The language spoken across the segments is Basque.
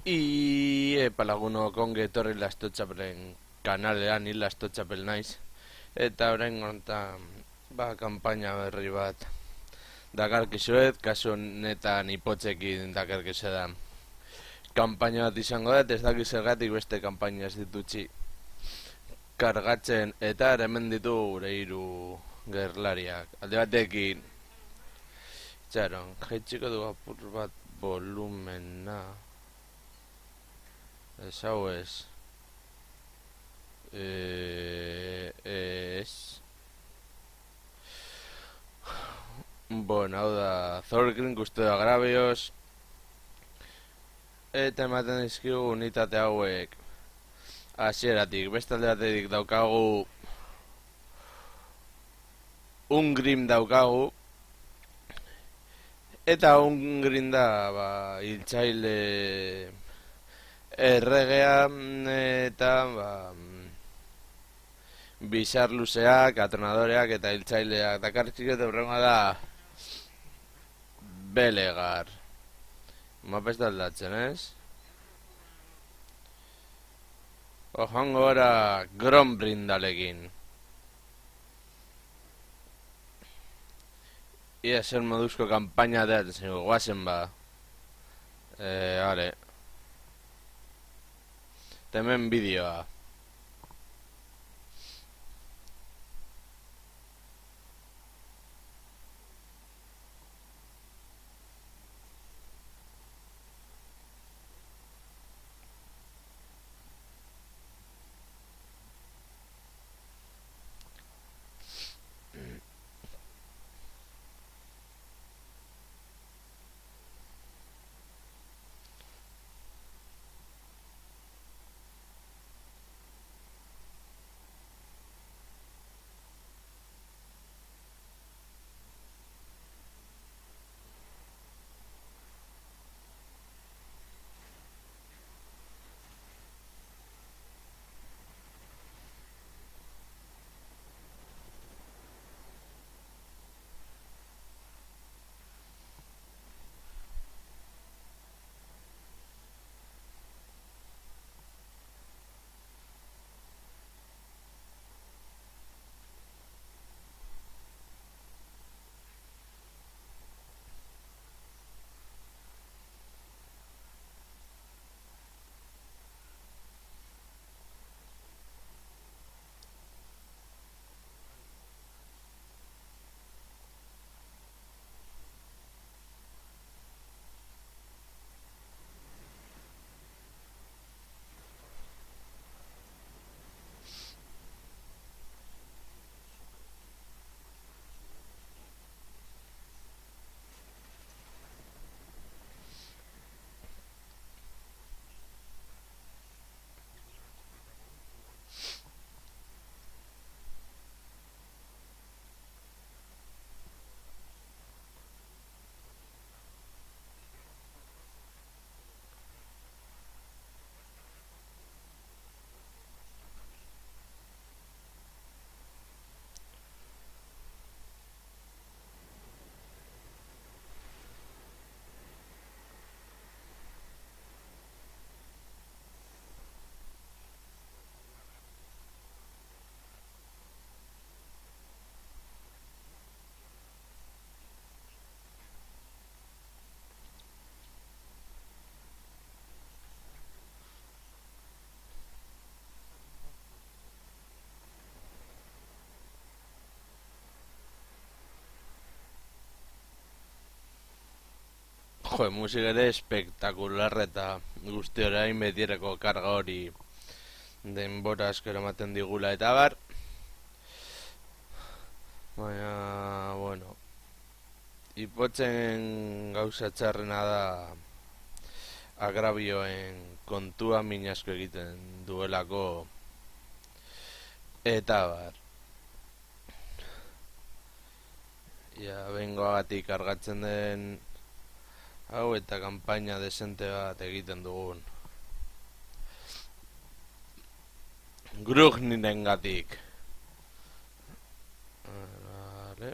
Y lagunok ongi etorri Lastotxapelen kanalean, ni Lastotxapel naiz. Eta orain honetan, kanpaina berri bat dakarkizuet, kasu honetan ipotzekin dakarkizuetan. Kanpaina bat izango da, ez dakiz zergatik beste kanpaina ez ditutxi kargatzen, eta hemen ditu gure hiru gerlariak. Alde batekin, txaron, jaitsiko du apur bat volumena. Ez hau ez. Ez. Bueno, hau da Thorgrim Custodio Agravios. Eta ematen dizkigu unitate hauek hasieratik. Beste alde batetik daukagu Ungrim daukagu. Eta Ungrim da hiltzaile erregea eta bizar luzeak, atronadoreak eta hiltzaileak. Dakartzik eta horrenga da Belegar. Mapa ez da aldatzen, ez? Ojango gara Grombrindalekin. Ia zer moduzko kampaina da, guazen ba. Vale. Hemen bideoa. Jo, musik ere espektakular eta guzti orain betireko karga hori denbora askero ematen digula eta bar. Baina, bueno, ipotzen gauza txarrena da agrabioen kontua min asko egiten duelako eta bar. Ja, bengoagatik kargatzen den hau eta kanpaina desente bat egiten dugun Grugninen gatik. Vale.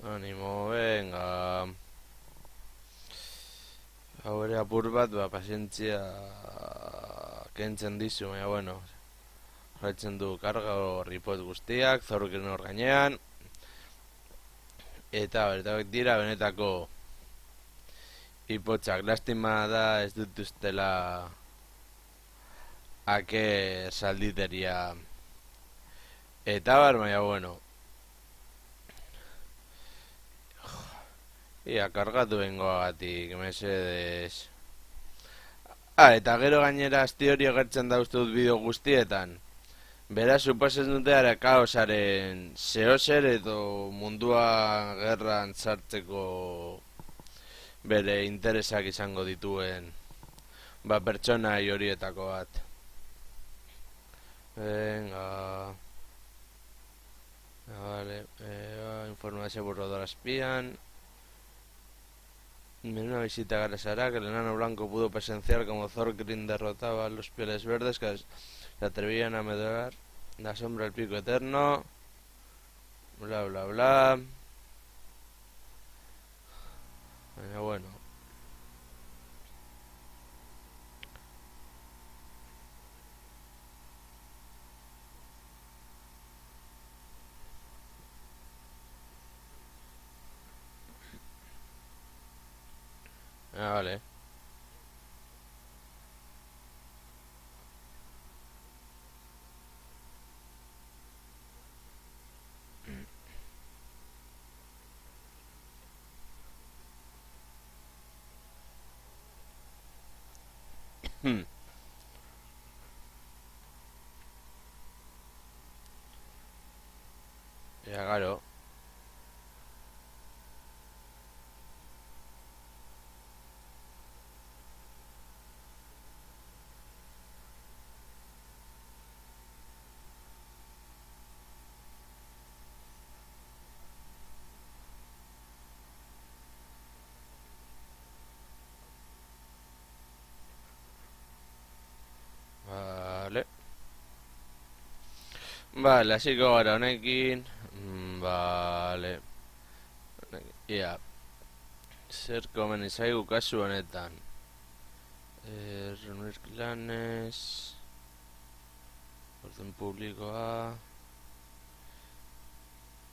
Animo, venga. Hau apur bat, pazientzia kentzen dizu, baina bueno, jarraitzen du karga ripot guztiak, zorruken hor gainean, eta bertauek dira benetako ipotxak. Lastima da ez dituztela ake salditeria eta bar, baina bueno, ia kargatu bengoagatik, mesedez. Eta gero gainera asti hori agertzen da uste dut bideo guztietan. Beraz, suposen dute ara kaosaren zehozer edo mundua gerran sartzeko bere interesak izango dituen pertsonai horietako bat. Venga. Vale, informazio borrador espian. En una visita a Garesara, que el enano blanco pudo presenciar como Thorgrim derrotaba a los pieles verdes que se atrevían a medorar la sombra del pico eterno. Bla bla bla. Bueno. Vale. Ya, claro. Vale. Vale, hasiko gara honekin. Vale. Ia. Zer komeni zaigu kasu honetan. Reunir klanes. Orden publikoa.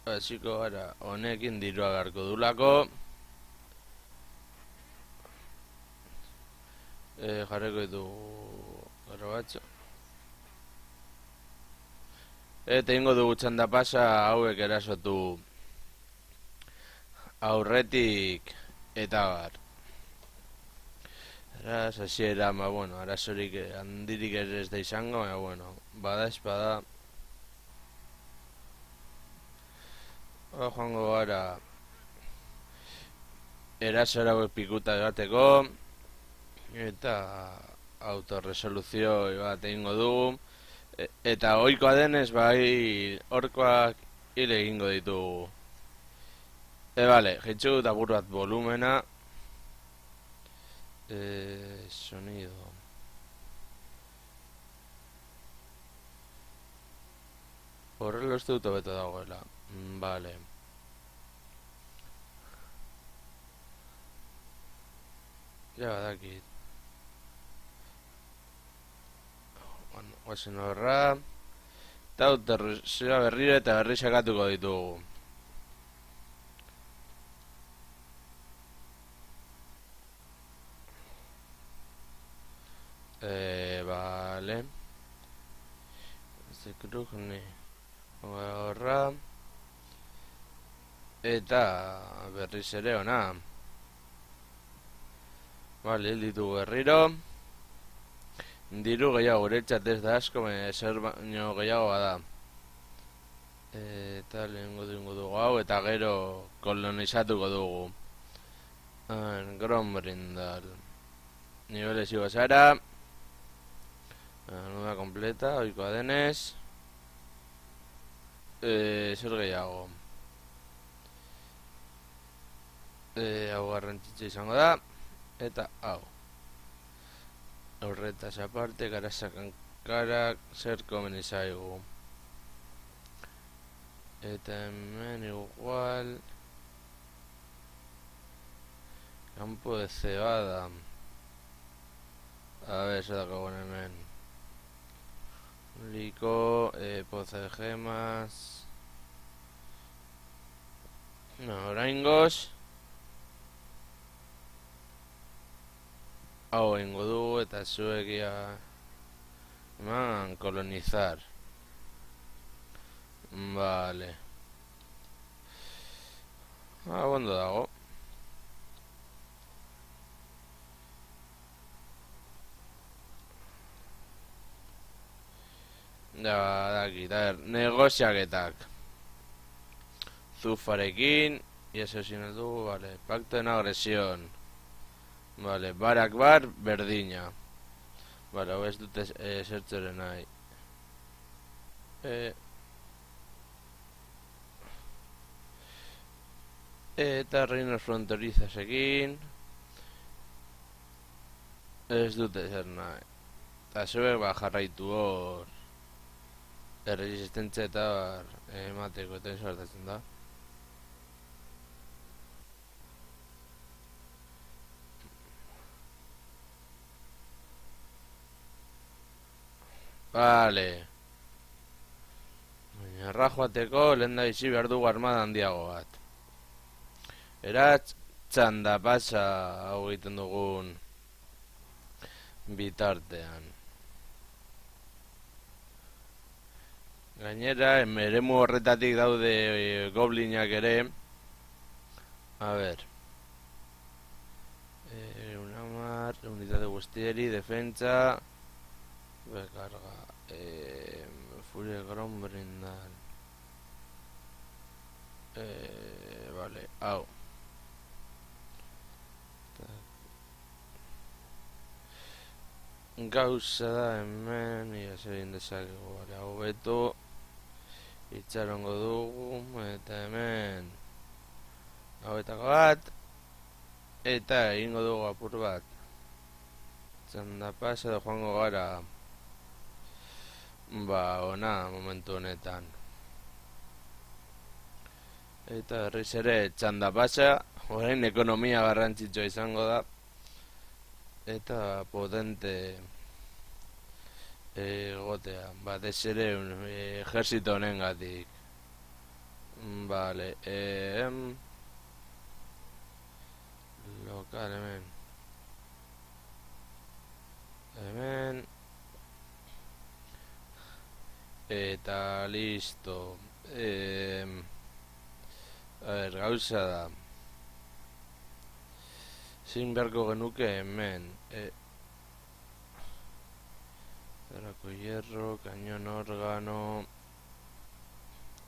Hasiko gara honekin dirua garko dulako. Jarreko ditu gara batxo. Eta ingo dugu txanda pasa hauek erasotu aurretik eta bar. Eraz, hasiera, bueno, arazorik handirik ere ez da izango, bueno, bada espada. Joango gara erasora pikuta egateko. Eta autorresoluzio bat egingo dugu. Eta ohikoa denez, bai, orkoak hile egingo ditugu. Bale, jitsu eta apur bat volumena. Sonido. Horrela uste dut hobeto dagoela. Vale. Ja, badakit. Bueno, guazen horra. Eta autorresoluzioa berriro eta berri sakatuko ditugu. Vale. Este krujne horra. Eta berriz ere ona. Vale, ditugu berriro. Diru gehiago guretzat ez da asko, zer baino gehiago bada. Eta lehengo dugu hau, eta gero kolonizatuko dugu. Grombrindal. Niveles igo zara. Nuda kompleta, oikoa denez. Zer gehiago. Hau garrantzitza izango da. Eta hau. Horretaz aparte, garasakan karak zer komen izaigu. Eta hemen igual. Campo de cebada. A ver, zer dago hemen. Liko, poza de gemas. No, oraingoz. Hau ingo dugu eta zuegia eman kolonizar. Vale. Ondo dago. Ja, dakit, a ver, negoziaketak. Zufarekin, iaz ezin ez dugu, vale, pacto en agresión. Vale, barak bar, berdina. Vale, hau ez dute zertzeren nahi. Eta reinos fronterizasekin ez dute zer nahi. Eta zuek jarraitu hor erresistentzia eta emateko eta sartatzen da. Vale. Baina erra joateko lehen da bizi behar dugu armada handiago bat. Eratz txanda pasa hau egiten dugun bitartean. Gainera, eremu horretatik daude goblinak ere. A ver. Unamar, unitate guztieri, defentsa. Bekarga. Furia gron brindan. Vale, hau. Gauza da hemen, ia zer egin dezakegu, bale, hau beto. Itxarongo dugu, eta hemen hauetako bat. Eta egingo dugu apur bat. Txanda pasa edo joango gara. Ba, ona, momentu honetan. Eta berriz ere txanda pasa, orain ekonomia garrantzitsua izango da. Eta potente egotea, batez ere ejerzito honengatik. Vale, lokal hemen. Hemen. Eta listo. A ver, gauza da. Zin beharko genuke hemen. Zarako hierro, cañón órgano.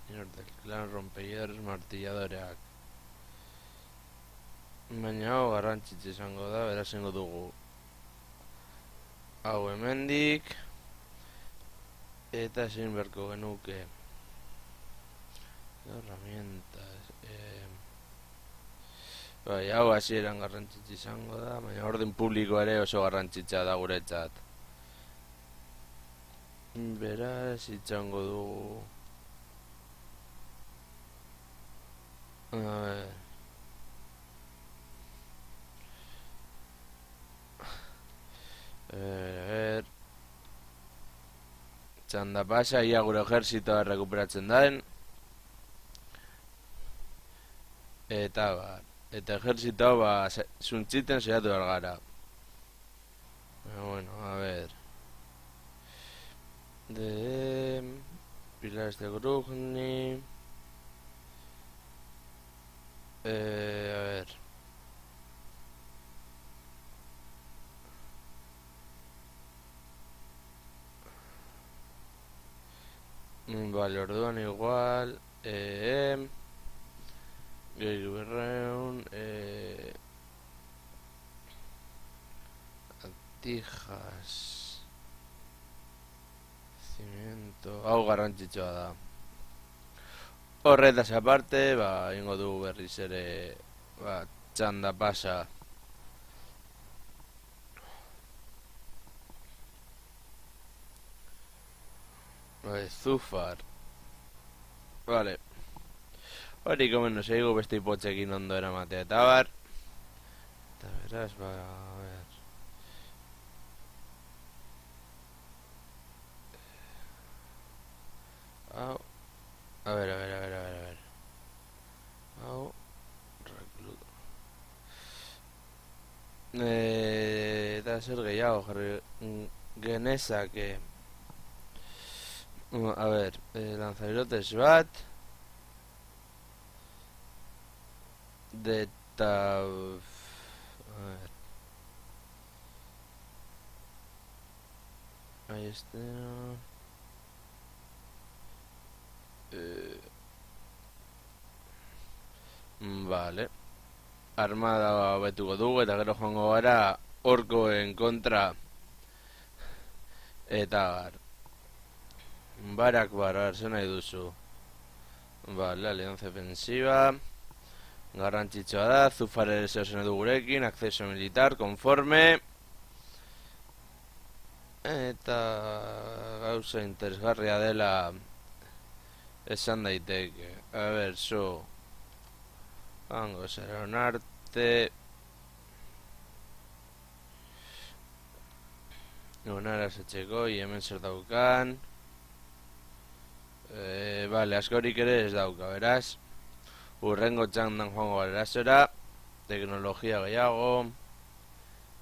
Señor del clan, rompehierros, martilladoreak. Baina hau garrantzitsu izango da, beraz ingo dugu. Hau hemendik. Eta zin beharko genuke. Herramientas. Bai, hau hasieran garrantzitsu izango da, baina orden publiko ere oso garrantzitsa da guretzat. Beraz, itxango dugu. A ver. Txanda pasa, ia gure ejerzitoa rekuperatzen daen. Eta bar. Eta ejerzitoa zuntxiten saiatu behar gara. Bueno, a ver. Pilares de Grugni. A ver. Vale, orduan igual. Gehiago berreun. Antijas. Cimiento. Hau garrantzitsua da. Horretaz aparte, ingo dugu berriz ere txanda pasa. Zufar. Vale. Hori komeno zeigu beste ipotxekin ondo eramatea eta bar. Eta beraz, a ver. Hau. A ver. Hau. Recluta. Eta zer gehiago jarri genezake. A ver, lanzabirotes bat. Eta... A ver. Ahí está. Vale. Armada betuko dugu eta gero joango gara orkoen kontra. Eta barak zer nahi duzu. Vale, alianza defensiva. Garrantzitsua da, Zufar ere zehozen edu gurekin, acceso militar, konforme. Eta gauza interesgarria dela esan daiteke. A ver, hango zera onarte. Onara zetxeko, hemen zer daukan. Vale, askorik ere ez dauka, beraz. Urrengo txandan joango erazora. Teknologia gehiago.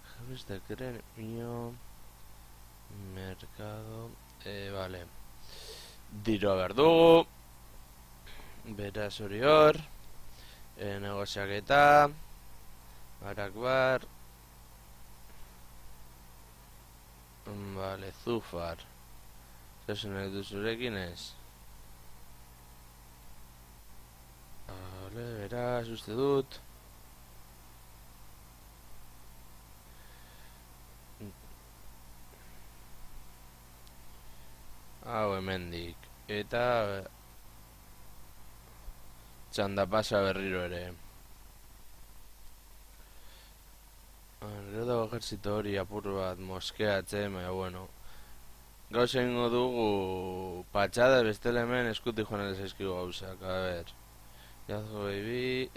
Jefes de gremio. Mercado. Vale. Diroa behar dugu. Beraz hori hor. Negoziaketa. Arakbar. Vale, Zufar. Zezen edu zurekin ez. Vale, beraz, uste dut. Hau hemendik. Eta txanda pasa berriro ere. Gero dago ejerzito hori apur bat moskeatzen, baina bueno. Gauza ingo dugu patxada bestela hemen eskutik joan ere zaizkigu gauzak, a ber. Jazgo baby,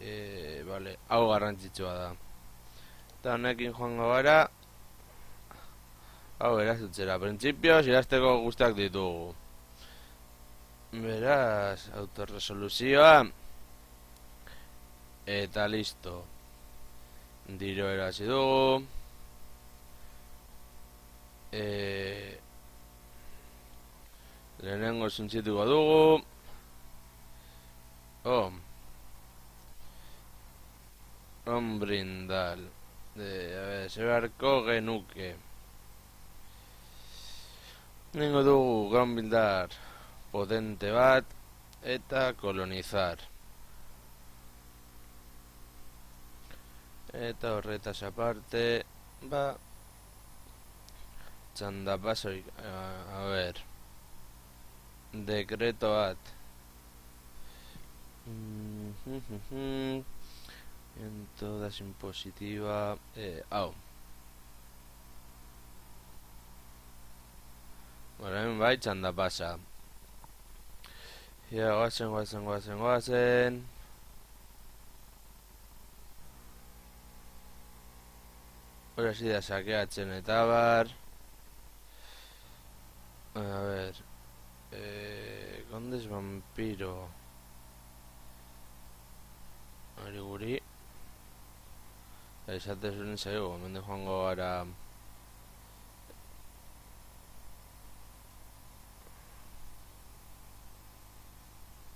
vale, hau garrantzitsua da. Eta honekin joango gara. Hau erazutzera, printzipioz irazteko guztiak ditugu. Beraz, autorresoluzioa. Eta listo. Diro erazi dugu. Lehenengo zuntzituko dugu. Brindal. A ver, zebarko genuke. Nengo dugu gran bildar potente bat eta kolonizar. Eta horretaz aparte, txanda pasoik, a ver, dekreto bat. En todas impositiva, hau. Bueno, hemen bai txanda pasa. Ja, goazen. Hora zida sakeatzen eta bar. A ver. Condes vampiro. Hori guri. Esate zuen zaigu, mende joango gara.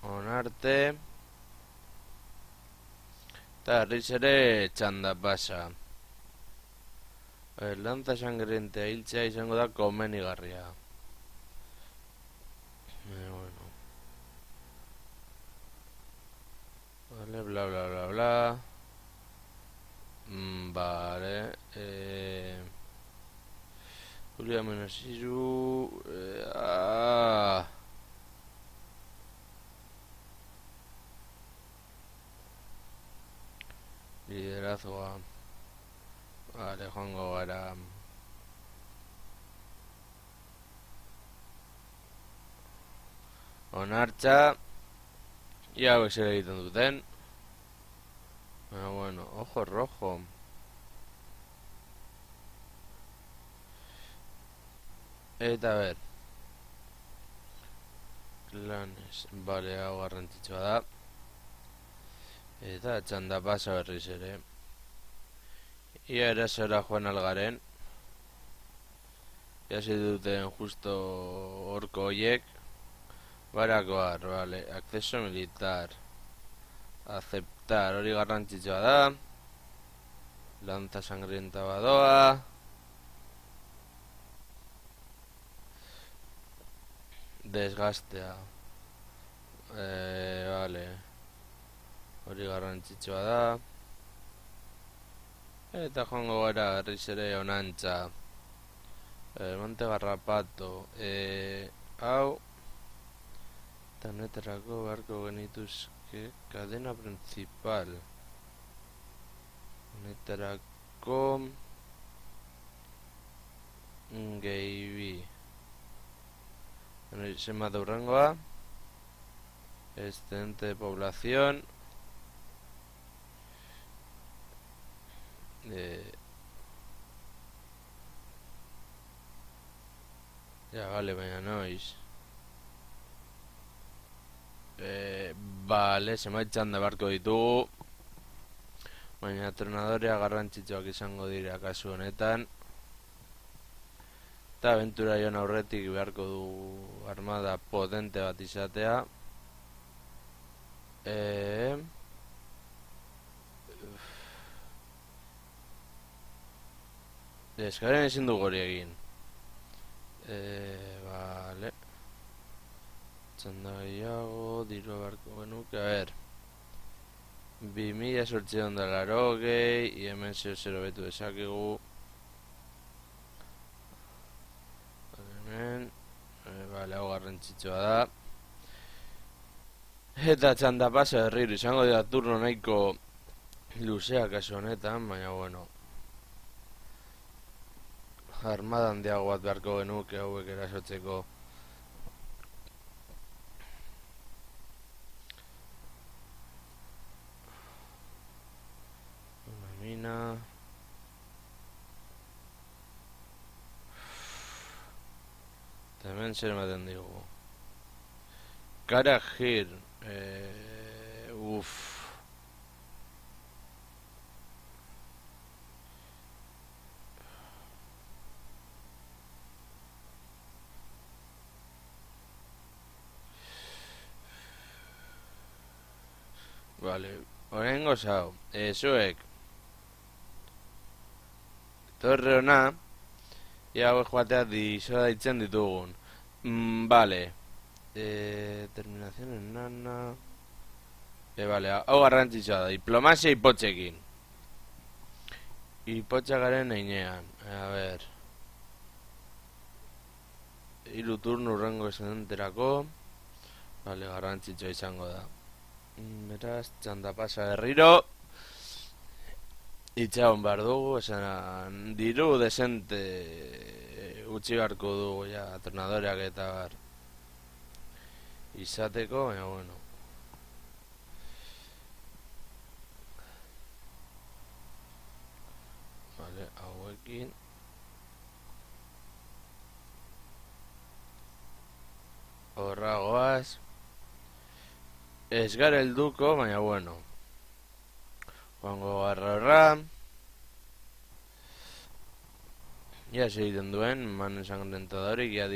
Onarte. Eta herriz ere txanda pasa. Lanza sangrentea hiltzea izango da komenigarria. Bueno. Vale, bla. Vale. Julia Menasiru. Liderazgoa. Vale, joango gara. Onartza. Ia hau zer egiten duten. Bueno, ojo rojo. Eta ber. Clanes, bale, hau garrantzitsua da. Eta txanda pasa berriz ere. Ia erasora joan algaren. Jasi duten justo horko hoiek. Barakoar, bale, acceso militar. Aceptar, hori garrantzitsua da. Lanza sangrienta badoa. Desgastea. Vale. Hori garrantzitsua da. Eta joango gara berriz ere onantza. Monte Garrapato. Hau. Eta honetarako beharko genituzke cadena principal. Honetarako gehi zenbat hurrengoa. Excedente de población. Ja, bale, baina noiz. Bale, zenbait txanda beharko ditugu. Baina tronadorea garrantzitsuak izango dira kasu honetan. Eta aventura joan aurretik beharko du armada potente bat izatea. Eskaren ezin dugu hori egin. Vale. Txanda gehiago, diru beharko genuke, a ver. 2880, y hemen 00 betu dezakegu. Hemen, bale, hau garrantzitsua da. Eta txanda pasa berriro, izango dira turno nahiko luzea kasu honetan, baina bueno. Armada handiago bat beharko genuke hauek erasotzeko. Mina. Eta hemen zer ematen digu. Karajir. Vale, horrengo zau. Zuek. Torre hona. Ia hau joatea disoa ditzen ditugun. Vale. Terminación en nana. Vale, hau garrantzitsua da. Diplomazia ipotxekin. Ipotxakaren einean. A ver. Hiru turno urrengo esenterako. Vale, garrantzitsua izango da. Beraz, txanda pasa berriro. Itxagon behar dugu, esan diru desente utzi beharko dugu ja, tornadoreak eta bar izateko, baina bueno. Vale, hauekin horra goaz. Ez gara helduko, baina bueno. Joango garra. Ja segiten duen, manen sangrentadorik, ja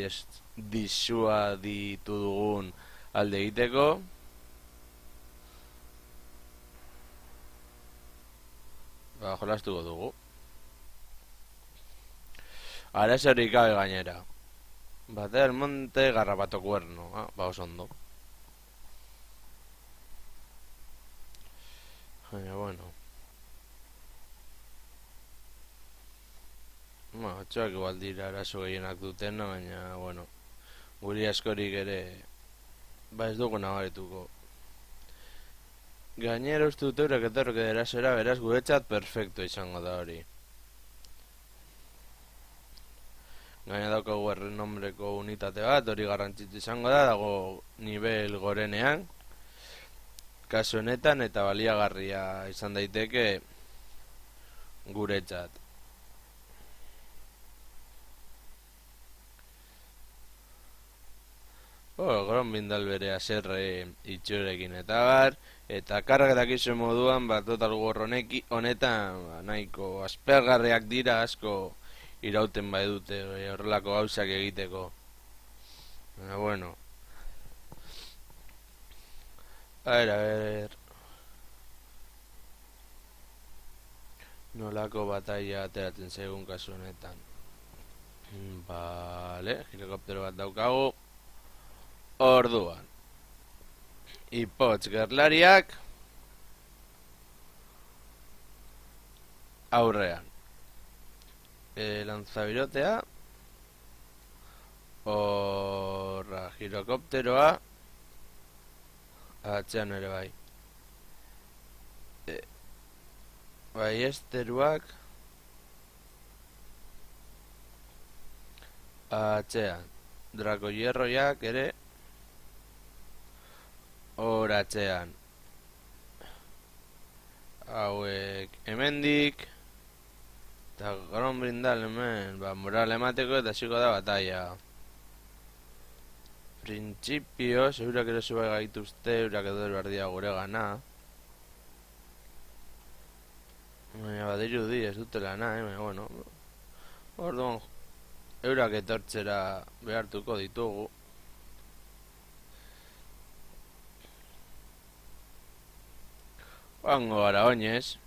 disua ditu dugun alde egiteko. Ba, jolastuko dugu. Arazorik gabe gainera. Bater Monte Garrapato Cuerno. Ba, oso ondo. Baina, bueno. Otxoak igual dira arazo gehienak dutena, baina, bueno. Guri askorik ere, ba ez dugu nabarituko. Gainera uste dut eurek etorrok erasora, beraz guretzat perfecto izango da hori. Gaina daukagu errenombreko unitate bat, hori garrantzitu izango da, dago nivel gorenean. Kasu honetan eta baliagarria izan daiteke guretzat. Gron bindal bere aserre itxurekin eta bar, eta kargetak iso moduan, total war honetan nahiko aspergarriak dira asko irauten bai dute horrelako gauzak egiteko. Bueno, a ver, nolako bataia ateratzen zaigun kasu honetan. Vale, helikoptero bat daukagu. Orduan, ipotz gerlariak aurrean. Lanzabirotea. Horra, girokopteroa atzean ere bai. Bai esteruak atzean. Drako hierroiak ere hor atzean. Hauek hemendik. Eta Gron brindal hemen moral emateko eta hasiko da bataia. Printzipioz, eurak ere zubai gaituzte, eurak edo erbardia gure gana. Baina badiru di, ez dutela na, bueno. Orduan, eurak etortzera behartuko ditugu. Joango gara oinez.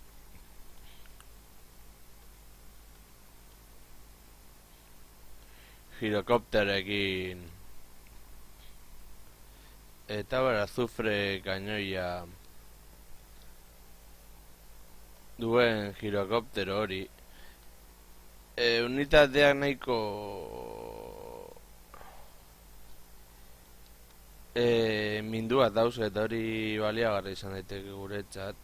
Girokopterekin. Eta bar azufre kainoia duen girokoptero hori. Unitateak nahiko minduat dauz eta hori baliagarri izan daiteke guretzat.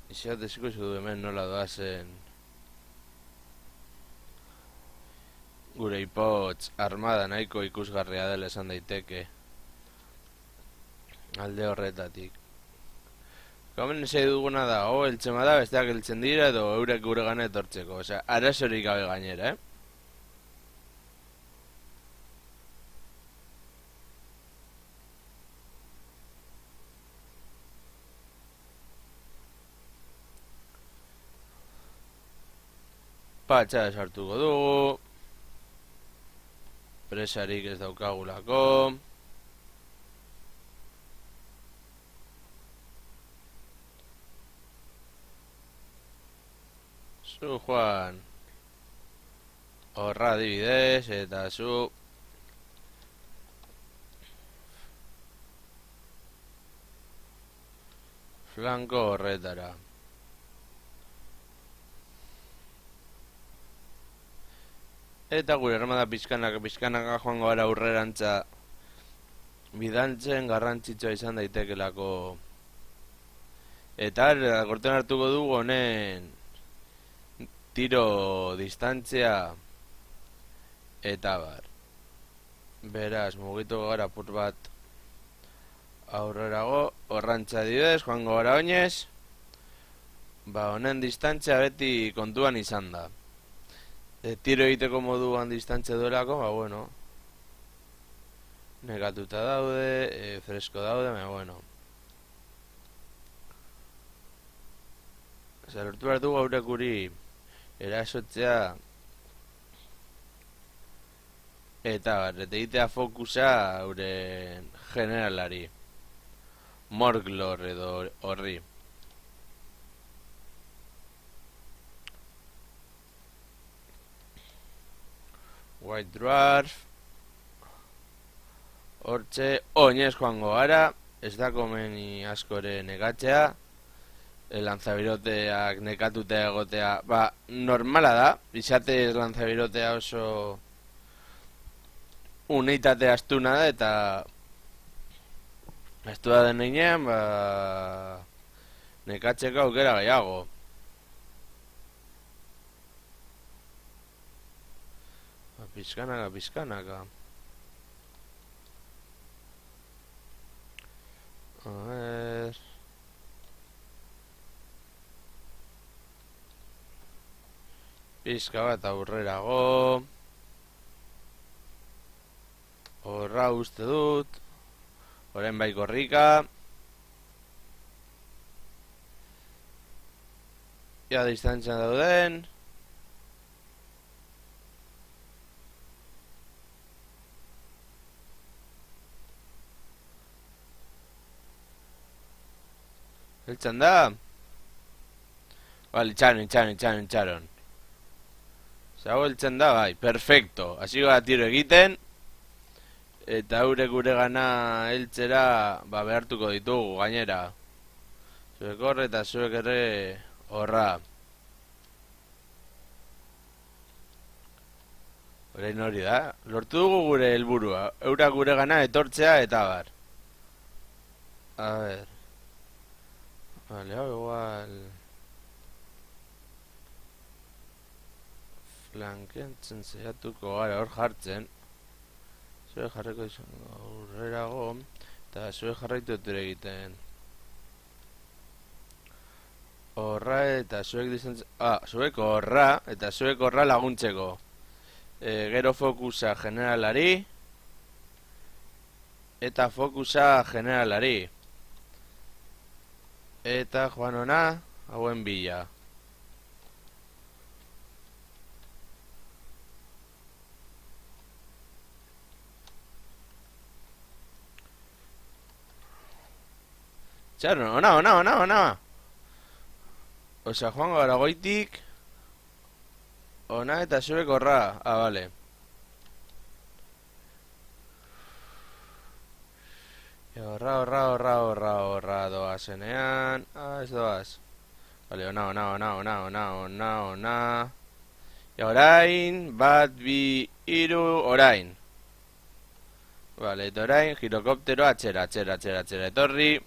Izatezko izu du hemen nola doazen gure ipotz armada nahiko ikusgarria dela esan daiteke alde horretatik. Komen esai duguna da, eltsema da, besteak eltzen dira edo eurek gure gana etortzeko. Osea, arazorik gabe gainera, Patxa sartuko dugu. Presarik ez daukagulako. Zu Juan horra adibidez eta zu flanko horretara. Eta gure armada pizkanaka joango gara aurrerantza bidaltzen garrantzitsua izan daitekelako. Eta gortean hartuko dugu honen tiro distantzia eta bar. Beraz, mugitu gara apur bat aurrerago, horrantza didez, joango gara oinez. Honen distantzia beti kontuan izan da. Tiro egiteko moduan distantzia duelako, bueno. Negatuta daude, fresko daude, bueno. Lortu behar dugu haurek guri erasotzea eta egitea fokusa haure generalari Morglor edo horri. White Dwarf hortxe oinez joango gara. Ez da komeni askore negatzea. Lanzabiroteak nekatuta egotea normala da. Izatez lanzabirotea oso unitate astuna da eta astua den einean nekatzeko aukera gehiago. Pizkanaka. A ver. Pizka bat aurrerago. Horra uste dut. Orain bai korrika. Ja distantzia dauden. Heltzen da? Bale, itxaron. Zago heltzen da, bai, perfecto. Hasi gara tiro egiten. Eta gure gana heltzera, behartuko ditugu, gainera. Zuek horre eta zuek ere horra. Orain hori da. Lortu dugu gure helburua. Eurak gure gana etortzea eta bar. A ver. Vale, hau igual. Flankentzen zeiatuko gara hor jartzen. Zue jarriko izango aurrerago. Eta zue jarraitu eture egiten. Horra eta zuek distantzia... zuek horra eta zuek horra laguntzeko. Gero fokusa generalari. Eta fokusa generalari. Eta joan ona, hauen bila. Txarro, ona. Osa, joan gara goitik. Ona eta zuek horra. Bale. Horra doazenean. Ez doaz. Bale, ona. Orain, bat, bi, iru, orain. Bale, eta orain, girokoptero atxera, etorri.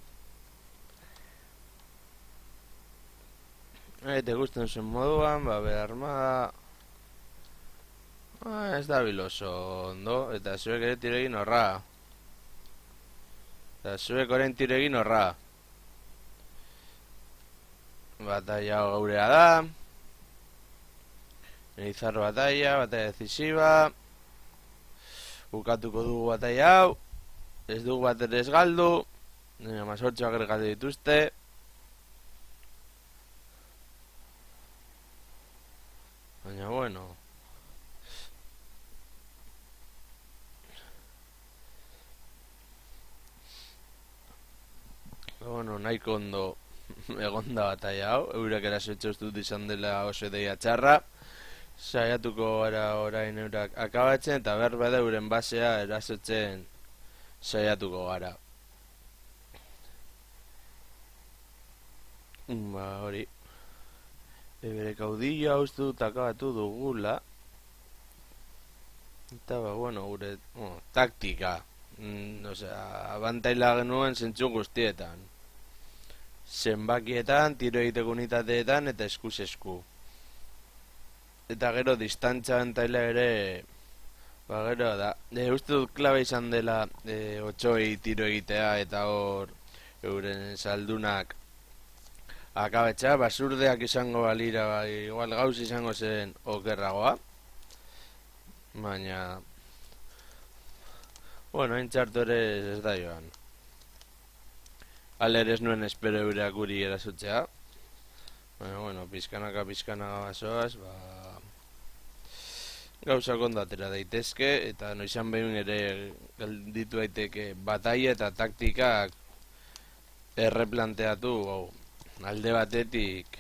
Te gusten zuen moduan, behar armada. Ez da biloso ondo, eta zuek ere tiro egin horra. Eta zuek oren tiro egin horra. Batalla gaurea da. Neizar batalla decisiva. Bukatuko dugu batalla hau. Ez dugu bat ere ez galdu. Mazortxo agregatu dituzte. Baina bueno. Bueno, nahiko ondo egonda batalla hau. Eurak erasoetxe ustut izan dela oso edeia txarra. Saiatuko gara orain eurak akabatzen eta berbeda euren basea erasotzen saiatuko gara. Hori. Bere kaudillo uste dut akabatu dugula. Eta bueno, gure taktika. Abantaila genuen zentzu guztietan. Zenbakietan, tiro egiteko unitateetan eta eskuz esku. Eta gero distantzia abantaila ere gero da. Uste dut klabe izan dela 8 tiro egitea eta hor euren saldunak akabetxea. Basurdeak izango balira, igual gauz izango zen okerragoa. Baina bueno, entxartu ere ez da joan. Aler ez nuen espero eureak guri erasotzea. Bueno, pizkanaka basoaz, gauza kondatera daitezke, eta noizan behin ere galditu daiteke bataia eta taktikak erreplanteatu alde batetik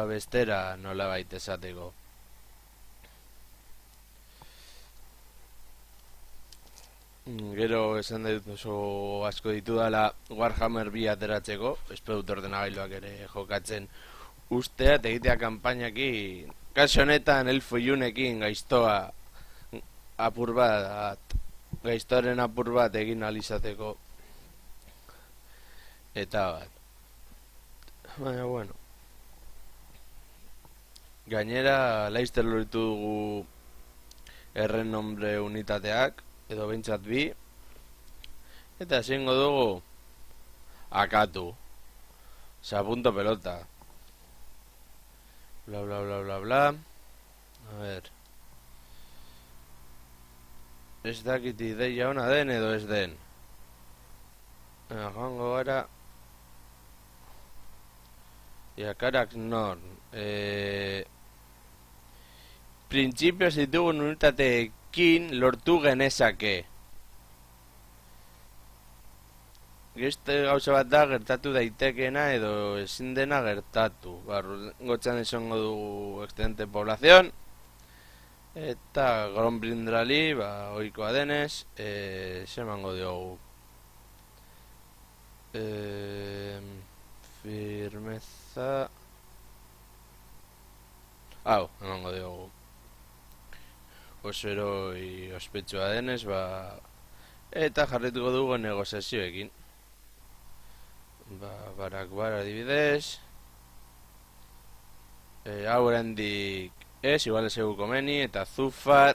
bestera nola baita esateko. Gero esan dut oso asko ditu dala Warhammer 2 ateratzeko, espero dut ordenagailuak ere jokatzen ustea eta egitea kanpainakin. Kaso honetan elfo iunekin gaiztoa apur bat, gaiztoaren apur bat egin alizateko. Eta bat. Baina bueno. Gainera, laizter loritu dugu erren nombre unitateak, edo bentsat bi. Eta ezingo dugu akatu. Osa, punto pelota. Bla, bla, bla, bla, bla. A ver. Ez dakit ideia ona den edo ez den. Joango gara. Iakarak non. Printzipioz ditugun unitateekin lortu genezake. Beste gauza bat da gertatu daitekeena edo ezin dena gertatu. Gotxan izango dugu excelente población. Eta Grombrindali, ohikoa denez, semango diogu. Firmeza... Hau, emango diogu. Oso eroi ospetsua denez, eta jarrituko dugu negoziazioekin. Barak adibidez. Hau erandik ez, igual ez egu komeni, eta Zufar.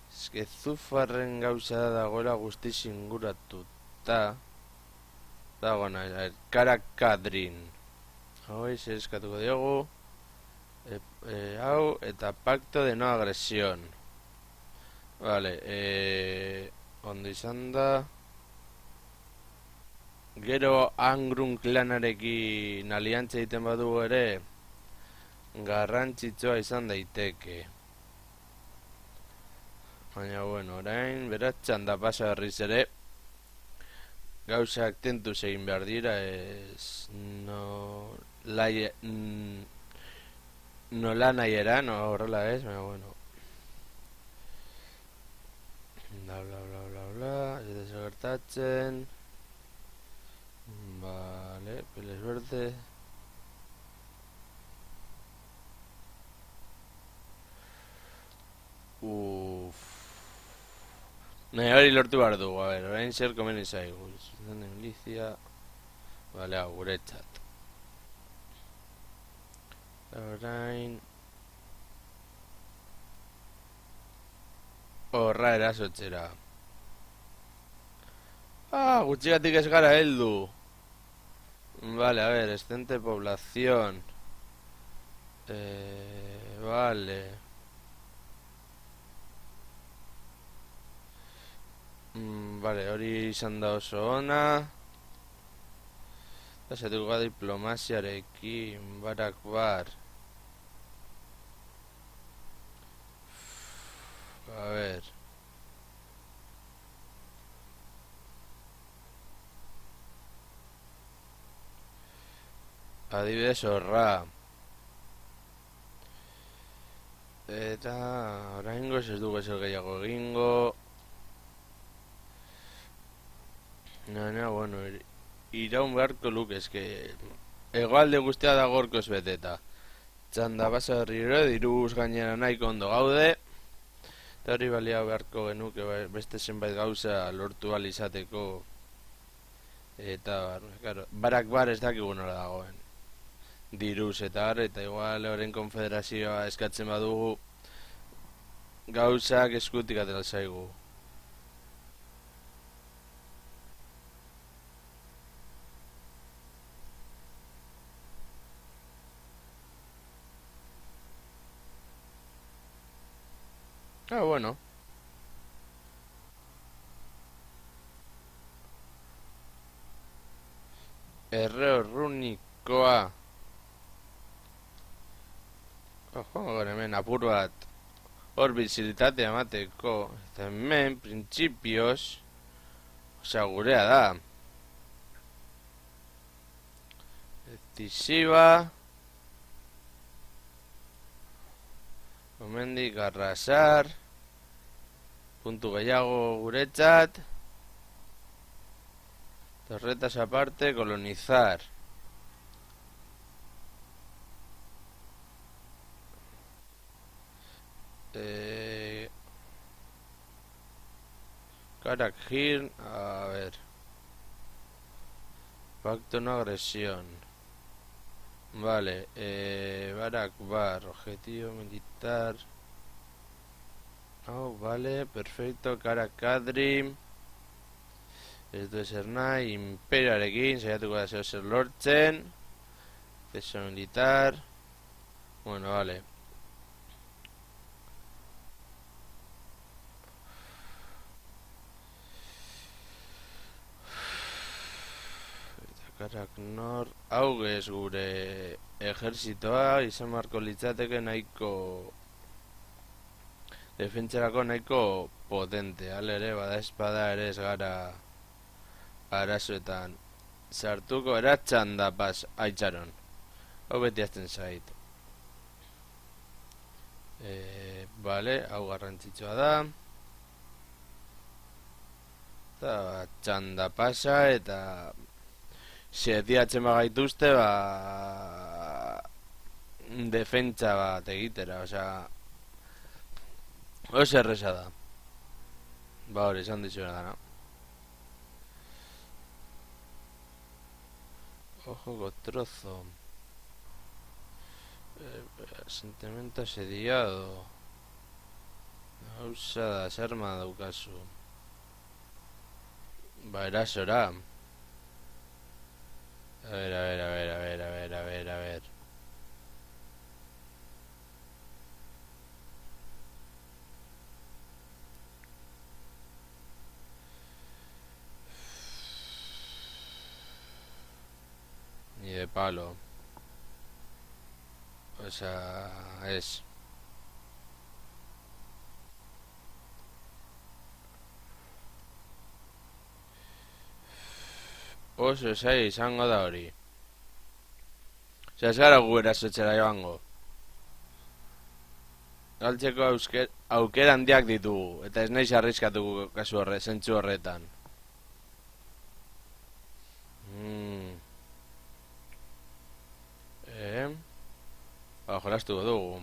Eske Zufarren gauza dagoela guztiz inguratuta. Dagona, Karakadrin. Hau eze eskatuko diogu. Hau, eta Pacto de no agresión. Vale, ondo izan da. Gero Angrun klanarekin aliantza egiten badugu ere garrantzitsua izan daiteke. Baina bueno, orain beratxan da pasa berriz ere. Gauzak tentuz egin behar dira, ez nola nahi eran, horrela ez, baina bueno. Bla bla bla bla bla, ez desagertatzen. Vale, peles verde. Nahi hori lortu behar dugu, a ver, orain zer komeni zaigu. Zuzenden milizia. Vale, hau, gure txat. Orain... Horra erasotxera. Gutxigatik ez gara heldu. Vale, a ver, excelente población. Vale. Vale, hori izan da oso ona. Zasatuko diplomaziarekin, barak bar. A ver. Adibidez horra. Eta oraingo ez dugu ezer gehiago egingo. Bueno, iraun beharko luk eske hegoalde guztia da gorkoz beteta. Txanda basa berriro, diruz gainera nahiko ondo gaude. Eta hori balia beharko genuke beste zenbait gauza lortu ahal izateko. Eta, claro, barak bar ez dakigu nola dagoen. Diruz eta igual horren konfederazioa eskatzen badugu gauzak eskutik atera zaigu. Bueno. Erreo runikoa. Gara hemen apur bat hor bizilitatea emateko. Eta hemen, printzipioz, osea gurea da. Decisiva. Gomendik arrasar. Puntu gehiago guretzat. Torretas aparte, colonizar. Karak-Hirn, a ver. Pacto no agresión. Vale, Barak Bar, objetivo militar. Vale, perfecto, Karakadrim. Ez du ezer nahi, imperioarekin, saiatuko da zer lortzen. Acceso militar. Bueno, vale. Karak nor... Hau ez gure ejerzitoa izan marko litzateke nahiko... Defentsarako nahiko potente, alere, bada espada ere ez gara arazoetan sartuko, eratxan da pas aitzaron. Hau beti azten zait. Vale, hau garrantzitsua da. Eta txanda pasa eta... Setiatzen bagaituzte, defentsa bat egitera, osea... Oso erresa da. Hori, esan dizuena da, no? Ojo, trozo. Asentamiento asediado. Hauza da, sarma daukazu. Erasora. A ver. Ni de palo. O sea, es... Oso esai izango da hori. Osea, ez gara gu erasotxera joango. Galtzeko aukera handiak ditugu, eta ez naiz arriskatuko kasu horre, zentzu horretan. Jolastuko dugu.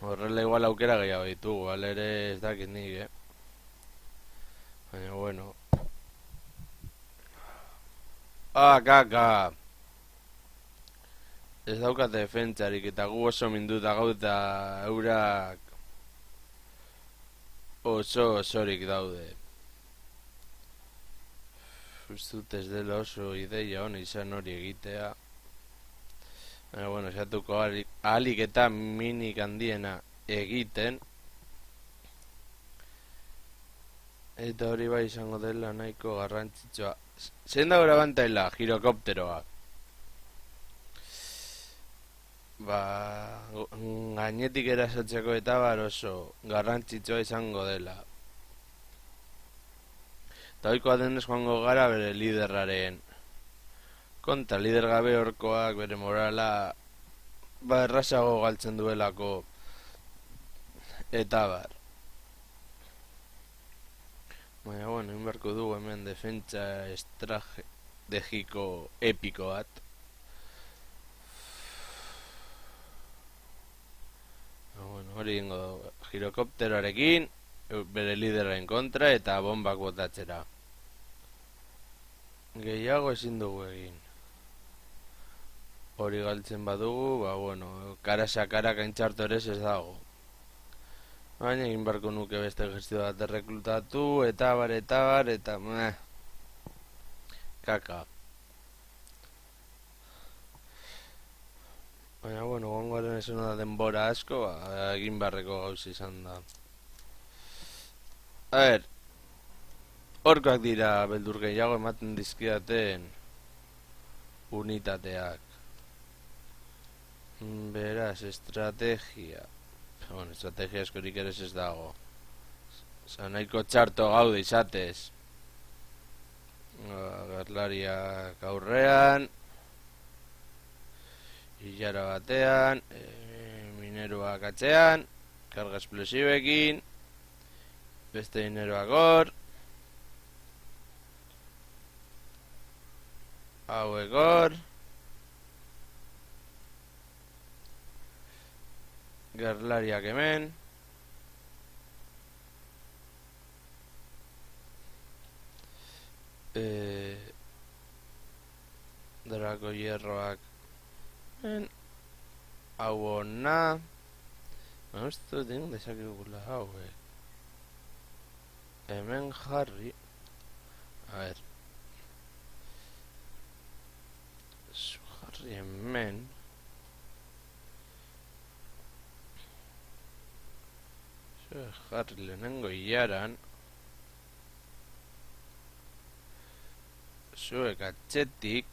Horrela igual aukera gehiago ditugu, alere ez dakit nik, Baina, bueno. Kaka! Ez daukate defentsarik eta gu oso minduta gauta eurak oso osorik daude. Ustut ez dela oso ideia hona izan hori egitea. Baina, bueno, esatuko ahalik eta minik handiena egiten. Eta hori bai izango dela nahiko garrantzitsua. Zein da gora bantaila, girokopteroa. Gainetik erasotzeko eta oso garrantzitsua izango dela. Eta oikoa denez joango gara bere liderraren konta, lider gabe horkoak bere morala errazago galtzen duelako eta Baina, bueno, inbarko dugu hemen defentsa estrategiko epiko bat. Bueno, hori ingo girokopteroarekin bere lideraren kontra eta bombak botatzera. Gehiago ezin dugu egin. Hori galtzen badugu, bueno, kara-sakara kaintxarto ere ez dago. Baina egin barko nuke beste gestio bat erreklutatu, eta kaka. Baina, bueno, gongoaren esan da denbora asko, egin barreko gauza izan da. A ver, horkoak dira beldur gehiago ematen dizkidaten unitateak. Beraz, estrategia. Bueno, estrategia askorik ere ez dago. Osa, nahiko txarto gaude izatez. Gerlariak aurrean. Ilara batean. Mineruak atzean. Karga esplosibekin. Beste mineruak hor. Hauek hor. Gerlariak hemen. Drako hierroak hau hona. Uste dut dezakegula hauek. Hemen jarri. A ver. Jarri hemen. Jarri lehenengo hilaran. Zuek atxetik.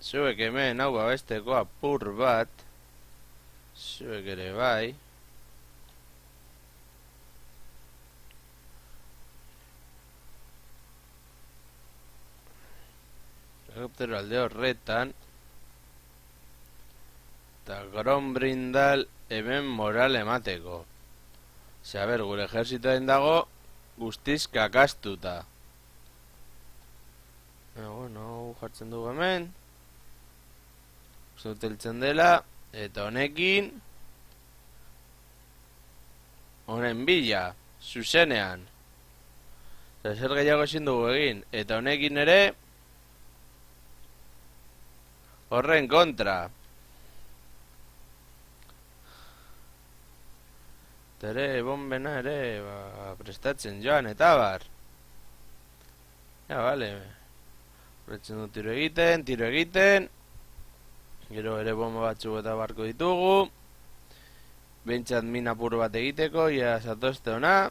Zuek hemen hau abesteko apur bat. Zuek ere bai. Helikoptero alde horretan. Eta Grombrindal hemen moral emateko. Osea, ber, gure ejerzitoen dago guztiz kakastuta. Bueno, jartzen dugu hemen. Zuteltzen dela. Eta honekin honen bila, zuzenean. Eta zer gehiago ezin dugu egin. Eta honekin ere horren kontra. Eta ere, bombena ere prestatzen joan, eta bar. Ja, bale. Pretzen du tiro egiten. Gero ere bomba batzuk eta barko ditugu. Bentsat min apur bat egiteko, ja zatozte ona.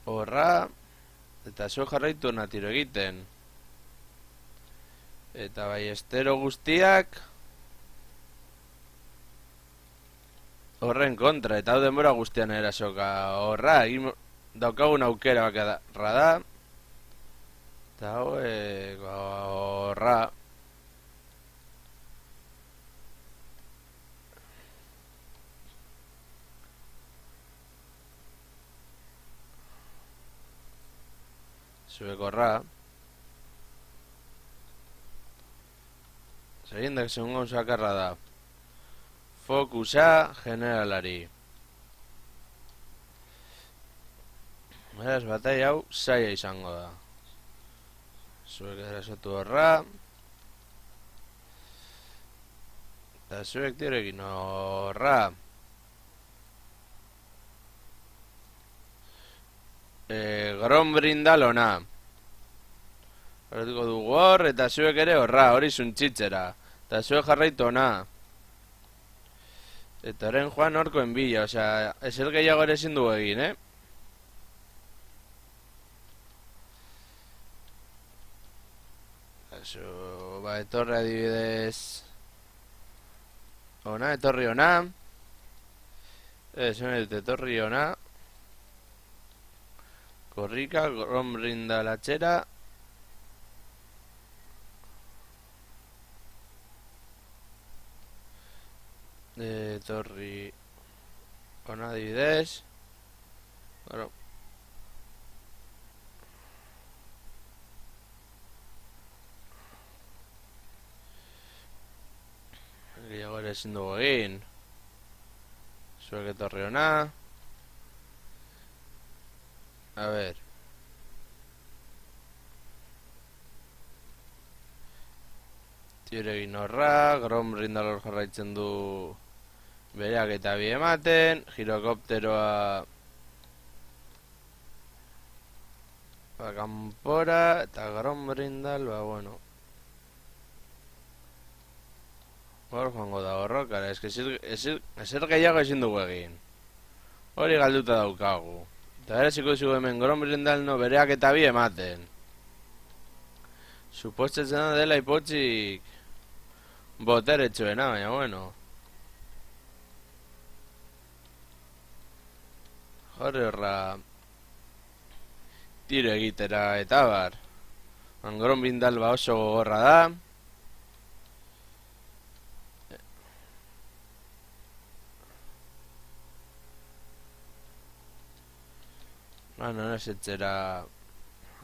Horra. Eta zo jarraitu ona tiro egiten. Eta bai estero guztiak horren kontra. Eta hau denbora guztian erasoka. Horra, egin daukagun aukera bakarra da. Eta hauek horra. Zuek horra. Zerindak segun gauzakarra da. Fokusa generalari. Beraz, batai hau zaila izango da. Zuek erasotu horra. Eta zuek tirekin horra. Grombrindal ona. Horretuko dugu hor, eta zuek ere horra, hori zuntzitzera. Eta zuek jarraitu ona. Eta horren joan horko enbila, osea, ezer gehiago ere ezin dugu egin, Eso, ba, etorri adibidez. Ona, etorri ona. Etorri ona. Korrika, Grombrindal atxera. Etorri ona adibidez. Bueno. Gehiago ere ezin dugu egin. Zuek etorri ona. A ber. Tire egin horra. Grombrindal hor jarraitzen du bereak eta bi ematen. Girokopteroa kanpora. Eta Grombrindal, ba bueno. Hor joango da horrokara, ezer gehiago ezin dugu egin. Hori galduta daukagu. Eta beraziko zugu hemen Grombrindal no bereak eta bi ematen. Supostetzen da dela ipotzik boteretxoena, baina bueno. Horra tiro egitera eta bar. Grombrindal ba oso gogorra da. Bueno, esetxera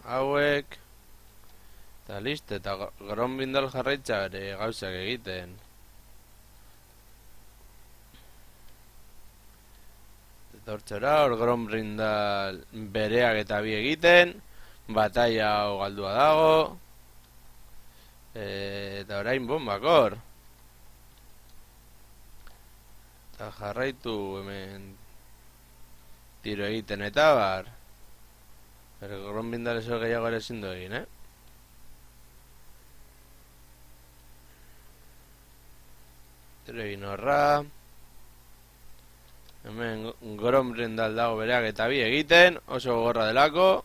hauek. Eta listo, eta Grombrindal jarraitza ere gauzak egiten. Eta hortxera hor Grombrindal bereak eta bi egiten. Bataia hau galdua dago. Eta orain bombakor. Eta jarraitu hemen tiro egiten eta bar. Grombrindal eso gehiago ere ezin du egin, Egin horra. Hemen Grombrindal dago bereak eta bi egiten, oso gogorra delako.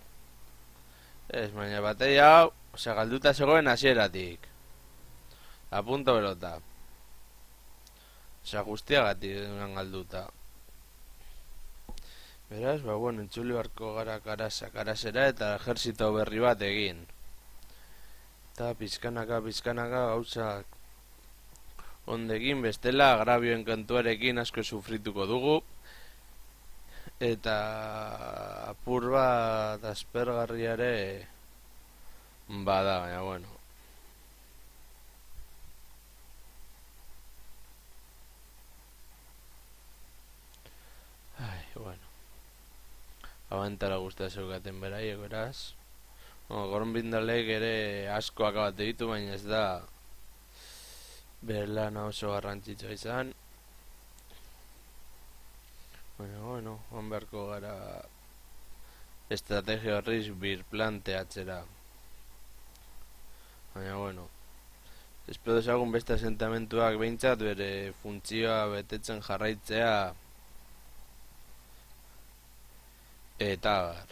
Ez, baina batei hau, osea, galduta zegoen hasieratik. A punto pelota. Osea, guztiagatik egan galduta. Beraz, ba, bueno, entzuli barko gara karasera eta ejerzito berri bat egin. Eta pizkanaka gauzak ondegin, bestela agrabioen kantuarekin asko sufrituko dugu. Eta apur bat aspergarriare bada, baina bueno. Ai, bueno. Abantara guztia zeukaten beraiek, beraz. Grombrindalek ere asko akabate ditu, baina ez da berlana oso garrantzitsua izan. Bueno, on beharko gara estrategia horriz birplanteatzera. Baina, bueno, espero desagun beste asentamentuak behintzat bere funtzioa betetzen jarraitzea eta bar.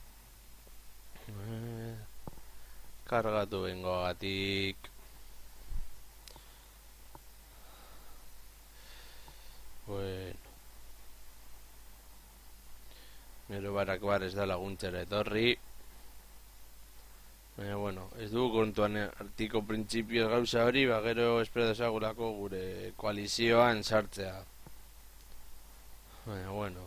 Kargatu bengoagatik. Bueno. Gero barak bar ez da laguntzera etorri. Baina, bueno, ez dugu kontuan artiko printzipioz gauza hori, ba gero espero desagulako gure koalizioan sartzea. Baina, bueno.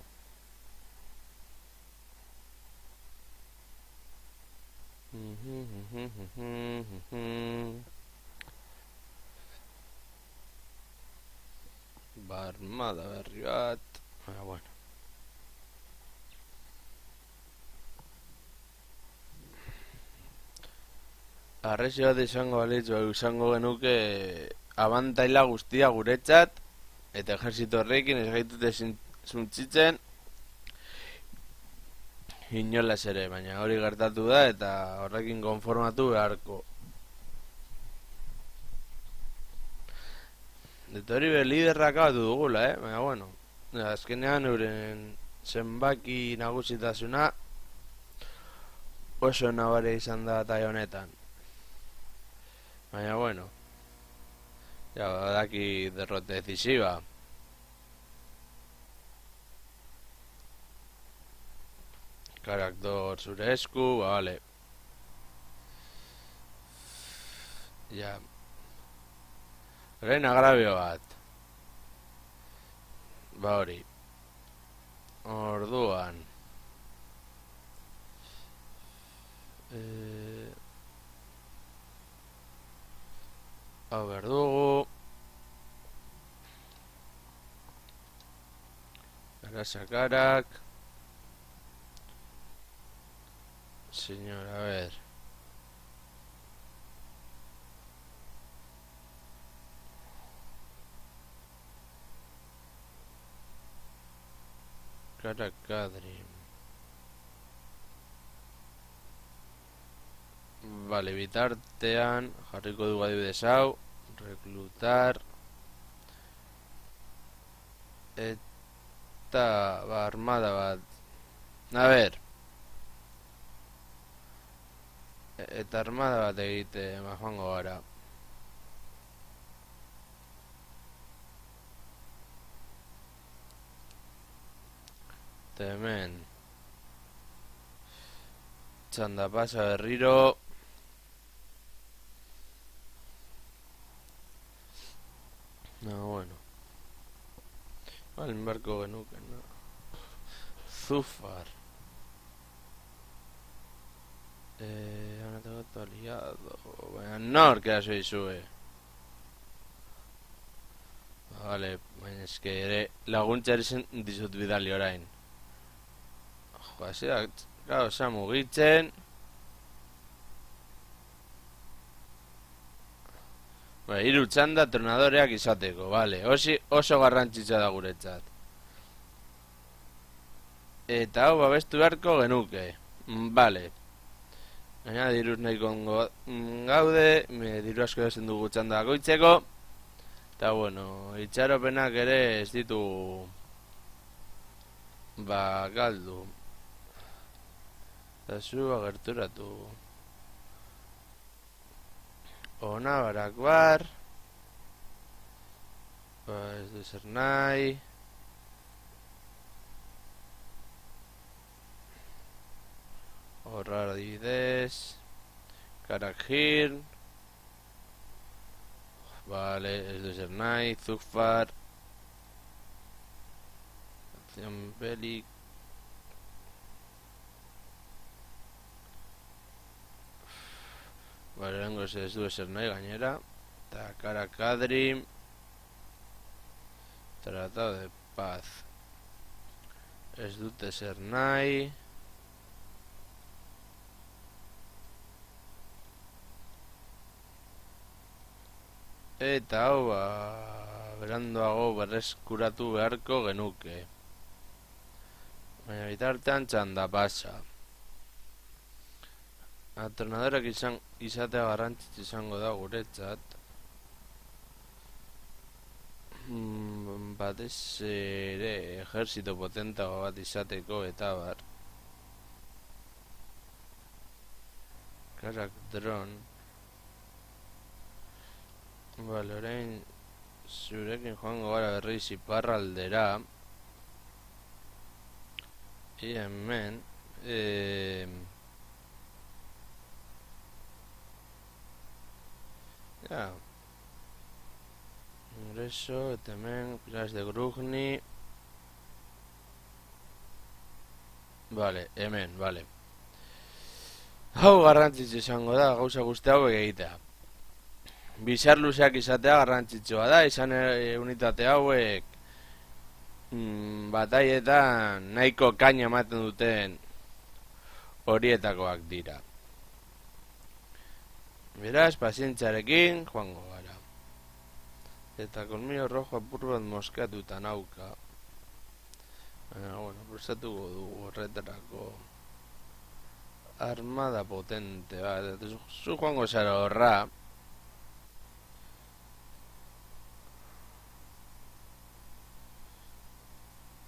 Ba armada berri bat. Baina, bueno. Arrezio bat izango balitzu, izango genuke abantaila guztia guretzat, eta ejerzito horrekin ez gaitute zuntzitzen inolaz ere, baina hori gertatu da eta horrekin konformatu beharko. Eta hori be liderrak abatu dugula, baina bueno, azkenean euren zenbaki nagusitasuna oso nabare izan da eta honetan. Baina bueno, ja badaki derrote decisiva. Karakter zure esku, vale. Ja. Orain agrabio bat. Ba hori. Orduan. Hau behar dugu. Garasakarak. Señor, a ver. Karakadri. Vale, bitartean jarriko dugu adibidez hau. Reklutar. Eta ba, armada bat. A ver. Eta armada bat egite joango gara. Eta hemen txanda pasa berriro. No, bueno. Balen barko genuken, no? Zufar. Ahora tengo todo liado. Baina nor kera zoizue. Vale, baina eske ere laguntza ere zen dizut bidali orain. Jo, hasi da, claro, oza mugitzen. Hiru txanda tronadoreak izateko, vale, oso garrantzitza da guretzat. Eta hau babestu beharko genuke, vale. Gaina diruz nahiko gaude, diru asko ezen dugu txanda bakoitzeko. Eta bueno, itxaropenak ere ez ditu galdu. Eta zu agerturatu. Ona barak bar. Ez du zer nahi. Horrar adibidez. Karakhin. Vale, ez du zer nahi. Zugfar. Acción Belik. Vale, lengo ez du ezer nahi gainera. Eta Karakadri. Tratado de paz. Ez dute ezer nahi. Eta hau beranduago berreskuratu beharko genuke. Baina bitartean txanda pasa. Atronadorak izatea garrantzitsu izango da guretzat. Batez ere ejerzito potentago bat izateko eta bar. Karak dron. Bale, orain zurekin joango gara berriz iparraldera. Hemen ingreso, eta hemen Pilares de Grugni. Vale, hemen, vale. Hau garrantzitsu izango da, gauza guzti hau egitea. Bizar luzeak izatea garrantzitsua da, izan unitate hauek bataietan nahiko kaina ematen duten horietakoak dira. Beraz, pazientzarekin joango gara. Eta kolmio rojo apur bat moskatuta nauka. Baina, bueno, prestatuko dugu horretarako armada potente bat. Zu joango zara horra.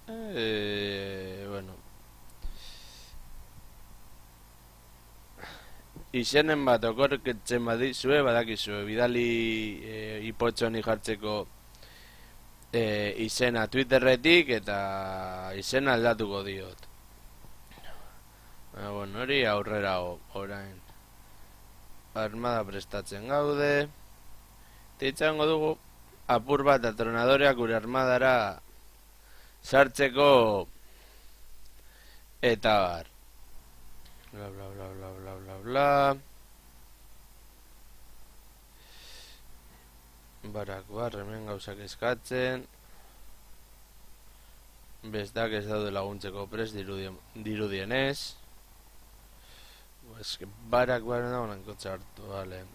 Bueno, izenen bat okorketzen badizue, badakizue, bidali ipotxoni jartzeko izena Twitterretik eta izena aldatuko diot. Bueno, hori aurrera orain armada prestatzen gaude. Teitxango dugu apur bat atronadoreak gure armadara sartzeko eta bar. Bla bla bla bla bla bla bla. Barak bar, hemen gauzak eskatzen. Bestak ez daude laguntzeko prest dirudienez. Ez que barak bar dago nankotxe hartu, vale.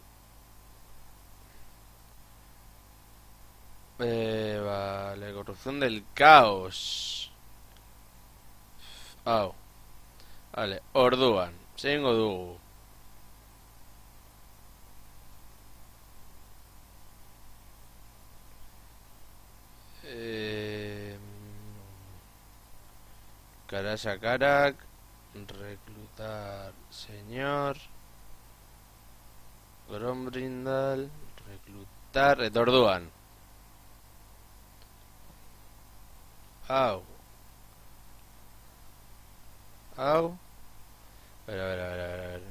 Vale, corrupción del caos. Hau. Vale, orduan, zehingo dugu. Karasa Karak. Reclutar señor. Grombrindal. Reclutar. Eta orduan. Hau. Hau. A ver.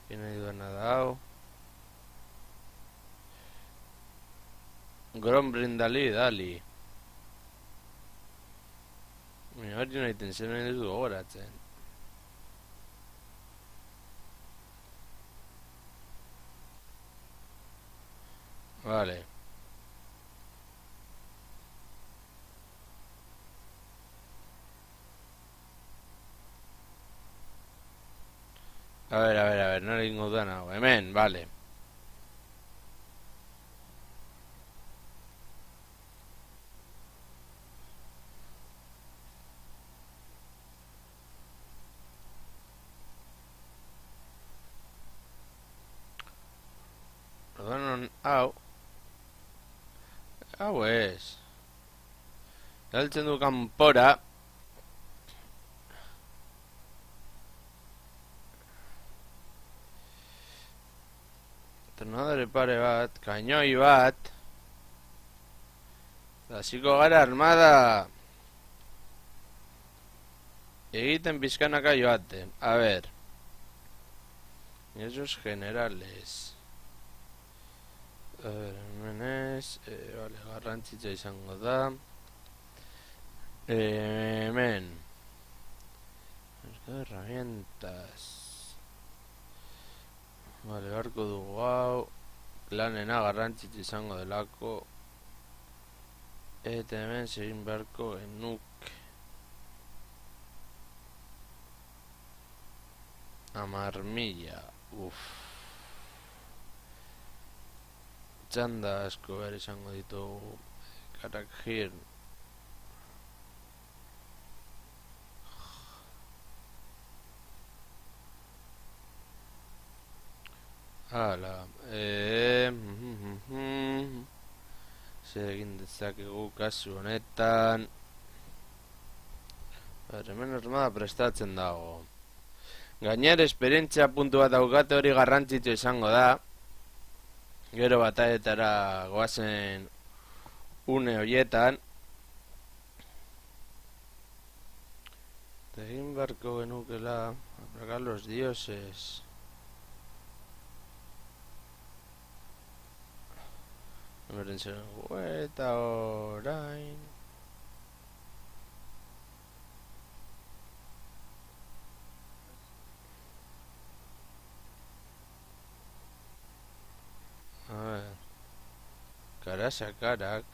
¿Quién ha ido a nada? Hau. Grombrindali, dali. Mira, hori nahi tensión nahi duzu gogoratzen. Vale. A ver, no le digo nada. Hemen, vale. Orduan hau Hau ez. Galtzen du kanpora. Tornadore pare bat, kainoi bat. Hasiko gara armada. Egiten pizkanaka joaten. A ver. Esos generales. A ver, hemen ez. Vale, garrantzitza izango da. Hemen. Herramientas. Vale, barko dugu hau. Planena garrantzitza izango delako. Eta hemen segin beharko genuk. Amarmilla. Uff. Txanda asko behar izango ditugu. Karakjir. Hala. Zer egin dezakegu kasu honetan. Hemen armada prestatzen dago. Gainer esperientzia puntu bat daukate, hori garrantzitsu izango da. Gero bataetara goazen une horietan. Egin barko genukela aplacar los dioses. Beren zer eta orain. A ver. Karasakarak.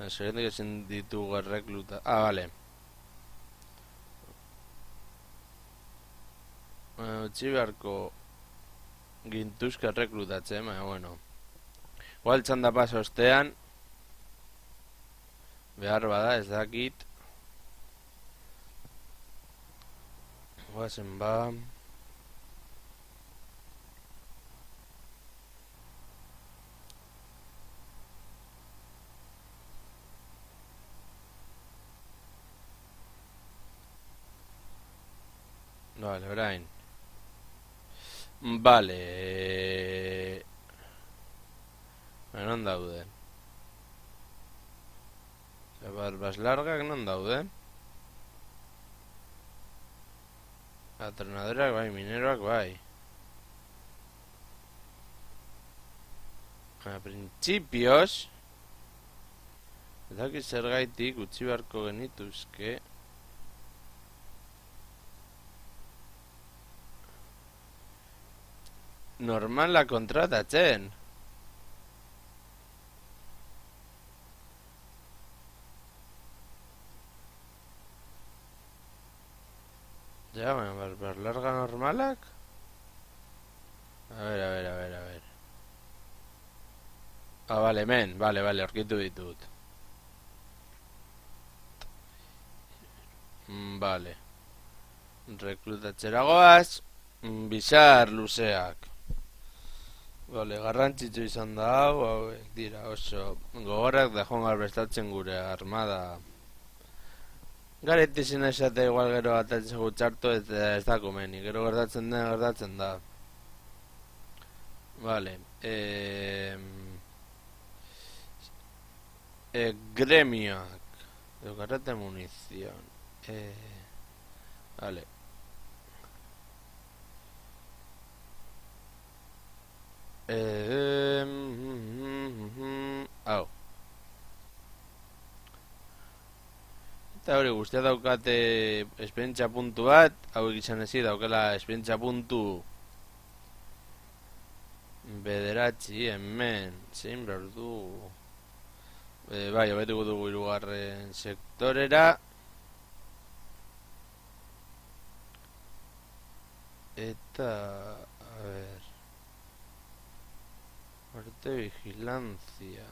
Serendik ezin ditugu errekluta. Ah, vale. Utsi beharko gintuzka erreklutatzen, baina, bueno. Igual txanda pasa ostean. Behar bada, ez dakit. Guazen ba. Vale, orain. Vale. Non daude? Barbas largak non daude? Atronadorak bai, mineroak bai. A principios edaki zergaitik utzi beharko genituzke. Normala kontratatzen. Ja, barbar larga normalak. A ver. Ah, vale, men, vale, aurkitu ditut. Vale. Reklutatxera goaz. Bizar luzeak. Vale, garrantzitsu izan da hau, dira oso gogorrak da joan garbestatzen gure armada. Garetizin esate igual gero atatzen gutxartu eta ez da komeni, gero gertatzen da. Vale, gremioak. Karate munizion. Vale. Hau. Eta hori guztia daukate esperientzia puntu bat. Hau egizan ezi daukela esperientzia puntu bederatzi hemen. Zein behar du. Bai, hobetuko dugu hirugarren sektorera. Eta, a ver. Arte vigilancia.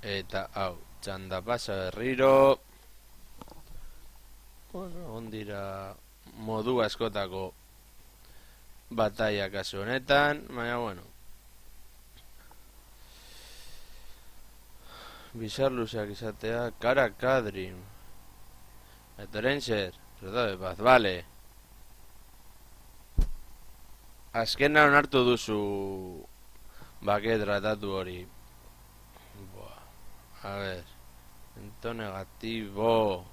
Eta, hau, txanda pasa berriro. Bueno, ondira modu askotako batalla kasu honetan, baina bueno. Bizar luzeak izatea, kara kadrin. Eta orain zer, tratado de paz, vale. Azkena onartu duzu bake tratatu hori. Buah, a ver. Ento negatibo.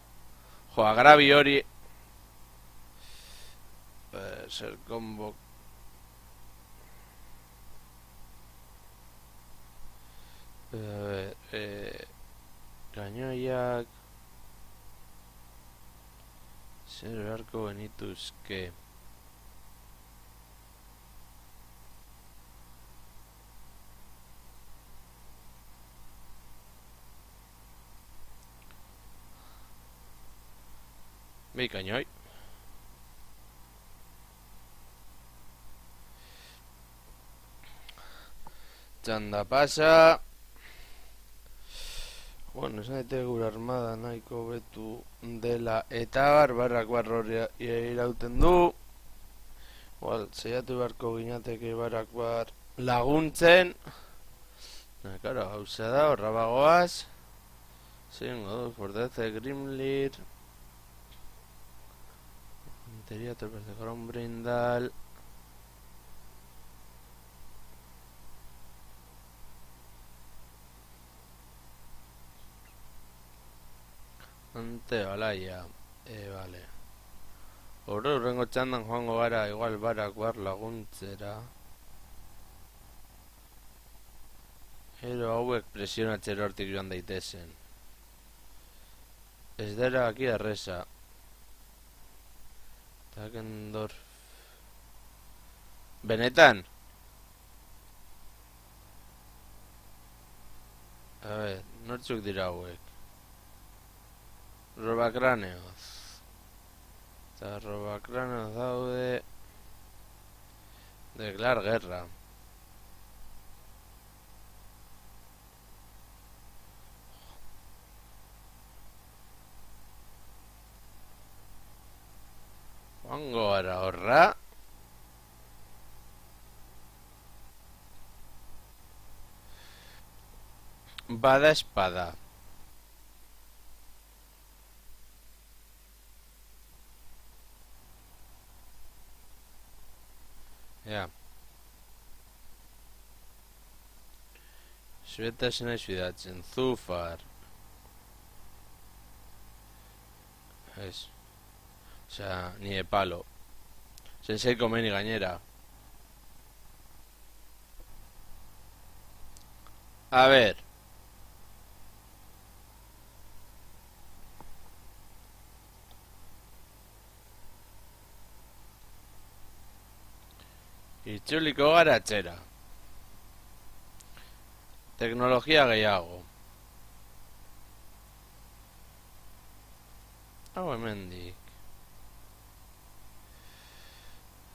Jo, agravi hori. Ser convoc. A ver, gainoiak. Zer beharko genituzke. Bi gainoi. Txanda pasa. Bueno, esan daite gure armada nahiko betu dela eta barrak hori irauten du. Igual, zeiatu beharko ginateke barak laguntzen. Karo, hauza da, horra bagoaz. Zingo du, fortece Grimlir. Interior, torpes de Grombrindal. Ante balaia, vale. Horrengo txandan joango gara, igual barak laguntzera. Ero hauek presionatxero hortik joan daitezen. Ez dara aki erresa. Takendorf. Benetan? A ver, nortzuk dira hauek. Robakraneoz. Eta robakraneoz daude. Declar guerra. Joango gara horra. Bada espada. Ja. Zuetasena izudatzen, Zufar. Ez. Osea, ni de palo. Sensei komeni gainera. A ver. Itzuliko gara atxera. Teknologia gehiago. Hau hemendik.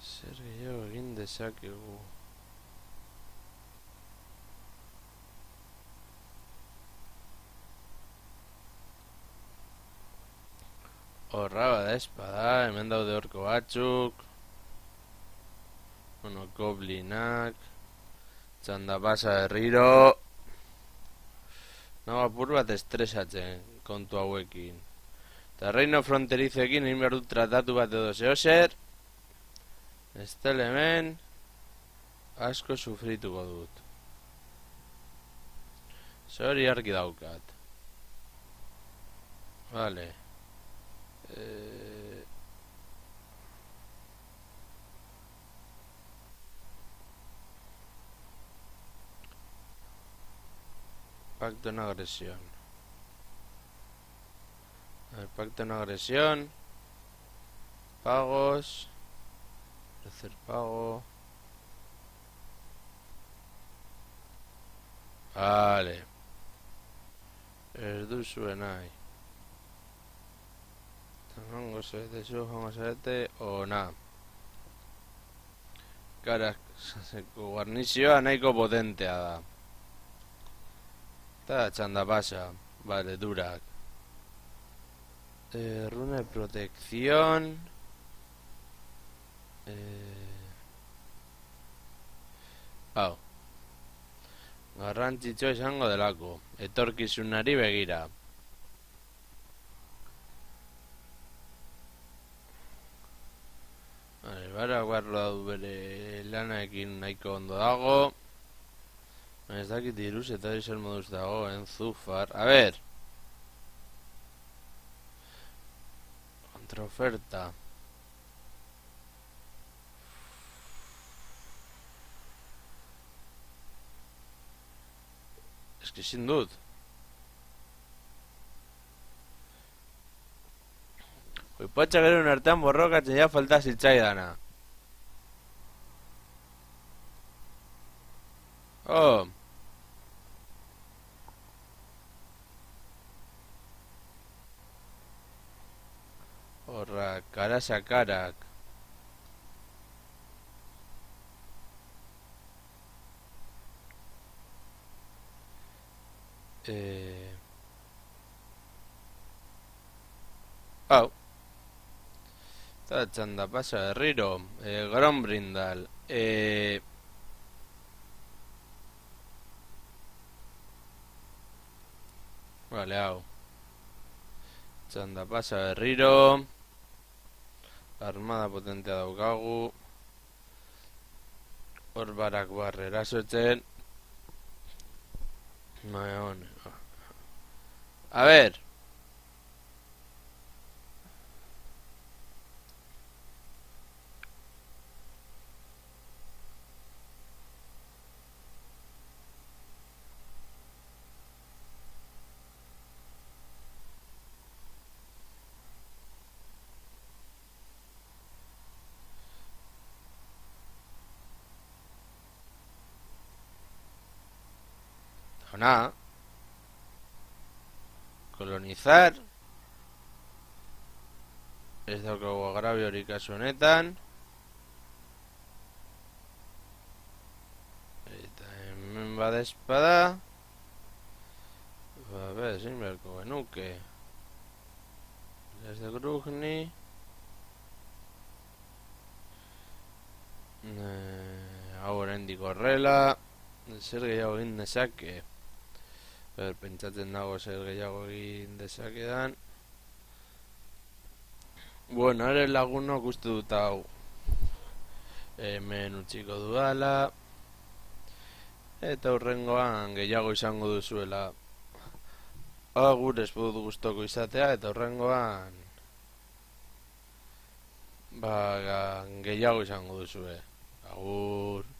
Zer gehiago egin dezakegu. Horra bada espada, hemen daude horko batzuk. Bueno, goblinak. Txanda pasa herriro. Nago apur bat estresatzen kontu hauekin. Eta reino fronterizoekin egin behar dut tratatu bat edo zehozer. Estele hemen asko sufrituko dut. Zori argi daukat. Vale. Pacto en agresión. El pacto en agresión. Pagos. Hacer pago. Vale. Ez duzuen nahi. Tango zoete zu, jongo zoete, ona. Karazeko guarnizioa nahiko potentea da. Eta txanda pasa. Vale, durak. Rune protección. Hau, garrantzitsua izango delako, etorkizunari begira. Barak barro du bere lanaekin nahiko ondo dago. Ez dakit diruz eta zer moduz dagoen, Zufar. A ber! Contraoferta. Ez que ezin dut. Koipatxa gero artean borrokatzen ja falta zitzaidana. Oh! Horra, karasakarak. Hau. Eta txanda pasa berriro. Grombrindal. Vale, hau. Txanda pasa berriro. Armada potentea daukagu. Hor barak barre erasotzen. A ver. Nada. Kolonizar. Ez daukagu agrabio hori kasu honetan. Eta hemen bada espada. Ba, zein beharko genuke. Ez de Grugni. Hau oraindik horrela. Zer gehiago egin dezake. Pentsatzen dago zer gehiago egin dezakedan. Bueno, ere lagunok uste dut hau hemen utziko dudala. Eta hurrengoan gehiago izango duzuela. Agur, ez dut gustoko izatea, eta hurrengoan gehiago izango duzue. Agur.